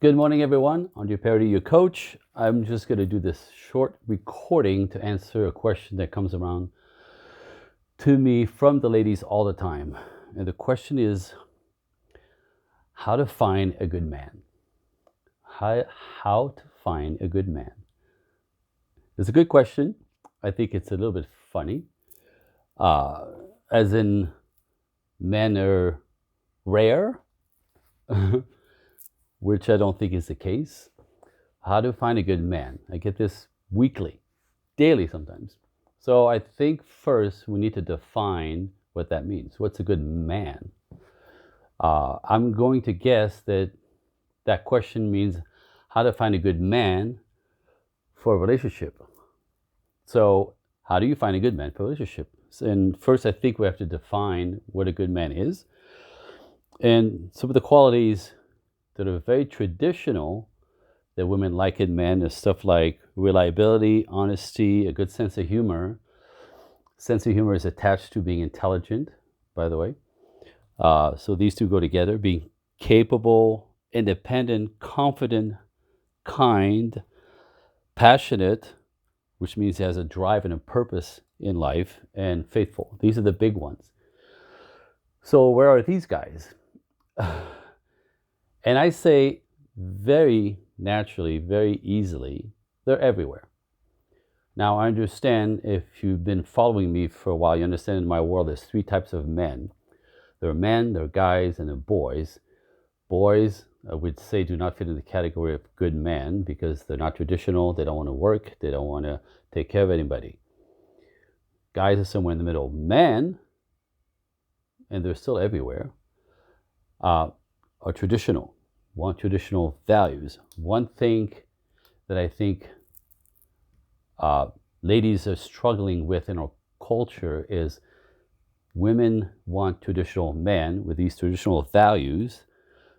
Good morning, everyone. I'm Paradis, your coach. I'm just going to do this short recording to answer a question that comes around to me from the ladies all the time. And the question is how to find a good man. How to find a good man. It's a good question. I think it's a little bit funny, uh, as in men are rare, which I don't think is the case. How to find a good man. I get this weekly, daily sometimes. So I think first we need to define what that means. What's a good man? I'm going to guess that that question means how to find a good man for a relationship. So how do you find a good man for a relationship? And first, I think we have to define what a good man is. And some of the qualities that are very traditional that women like in men is stuff like reliability, honesty, a good sense of humor. Sense of humor is attached to being intelligent, by the way. So these two go together, being capable, independent, confident, kind, passionate, which means he has a drive and a purpose in life, and faithful. These are the big ones. So where are these guys? And I say very naturally, very easily, they're everywhere. Now, I understand if you've been following me for a while, you understand in my world there's three types of men. There are men, there are guys, and there are boys. Boys, I would say, do not fit in the category of good men because they're not traditional, they don't want to work, they don't want to take care of anybody. Guys are somewhere in the middle. Men, and they're still everywhere, are traditional, want traditional values. One thing that I think ladies are struggling with in our culture is women want traditional men with these traditional values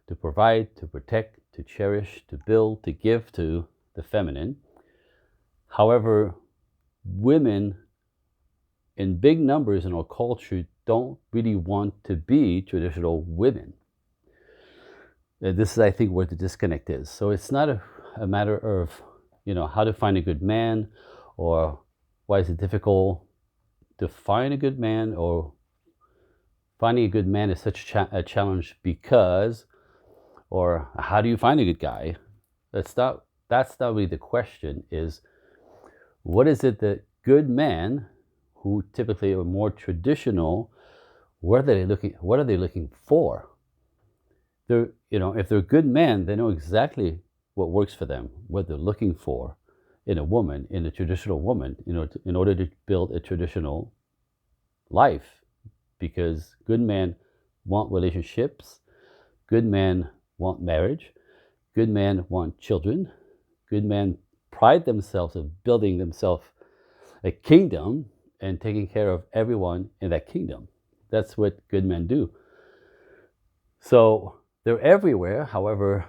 to provide, to protect, to cherish, to build, to give to the feminine. However, women in big numbers in our culture don't really want to be traditional women. And this is, I think, where the disconnect is. So it's not a matter of, how to find a good man, or why is it difficult to find a good man, or finding a good man is such a challenge because, or how do you find a good guy? That's not really the question. Is what is it that good men, who typically are more traditional, what are they looking for? If they're good men, they know exactly what works for them, what they're looking for in a woman, in a traditional woman, in order to build a traditional life. Because good men want relationships, good men want marriage, good men want children, good men pride themselves in building themselves a kingdom and taking care of everyone in that kingdom. That's what good men do. So they're everywhere. However,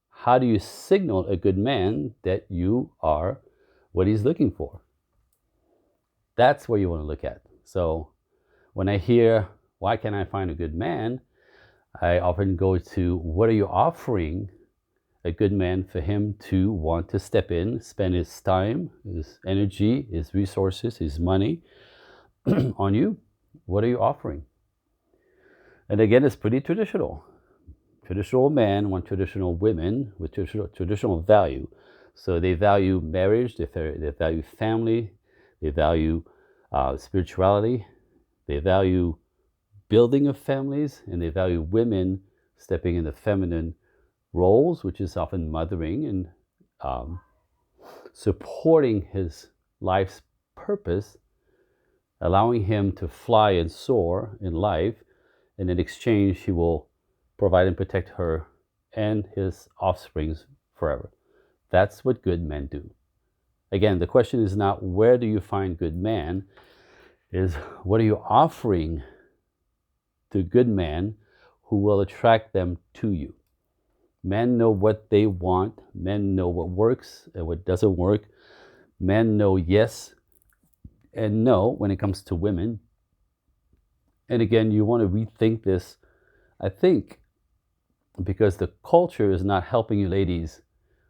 how do you signal a good man that you are what he's looking for? That's where you want to look at. So when I hear, why can't I find a good man? I often go to, what are you offering a good man for him to want to step in, spend his time, his energy, his resources, his money on you? What are you offering? And again, it's pretty traditional. Traditional men want traditional women with traditional value. So they value marriage, they value family, they value spirituality, they value building of families, and they value women stepping into feminine roles, which is often mothering and supporting his life's purpose, allowing him to fly and soar in life, and in exchange he will provide and protect her and his offsprings forever. That's what good men do. Again, the question is not where do you find good man, is what are you offering to good men who will attract them to you. Men know what they want. Men know what works and what doesn't work. Men know yes and no when it comes to women. And again, you want to rethink this. I think because the culture is not helping you ladies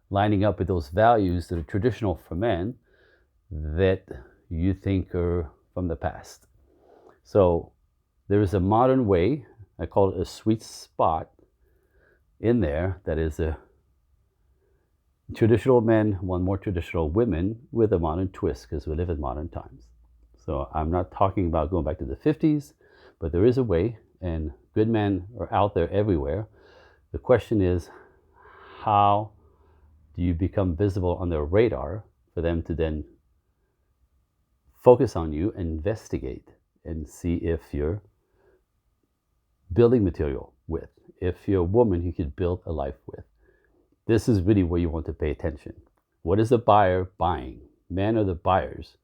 lining up with those values that are traditional for men that you think are from the past. So there is a modern way, I call it a sweet spot in there, that is a traditional men want more traditional women with a modern twist because we live in modern times. So I'm not talking about going back to the 50s, but there is a way, and good men are out there everywhere. The question is, how do you become visible on their radar for them to then focus on you, investigate, and see if you're building material with, if you're a woman you could build a life with. This is really where you want to pay attention. What is the buyer buying? Men are the buyers.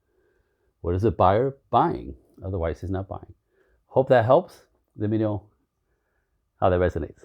What is the buyer buying? Otherwise, he's not buying. Hope that helps. Let me know how that resonates.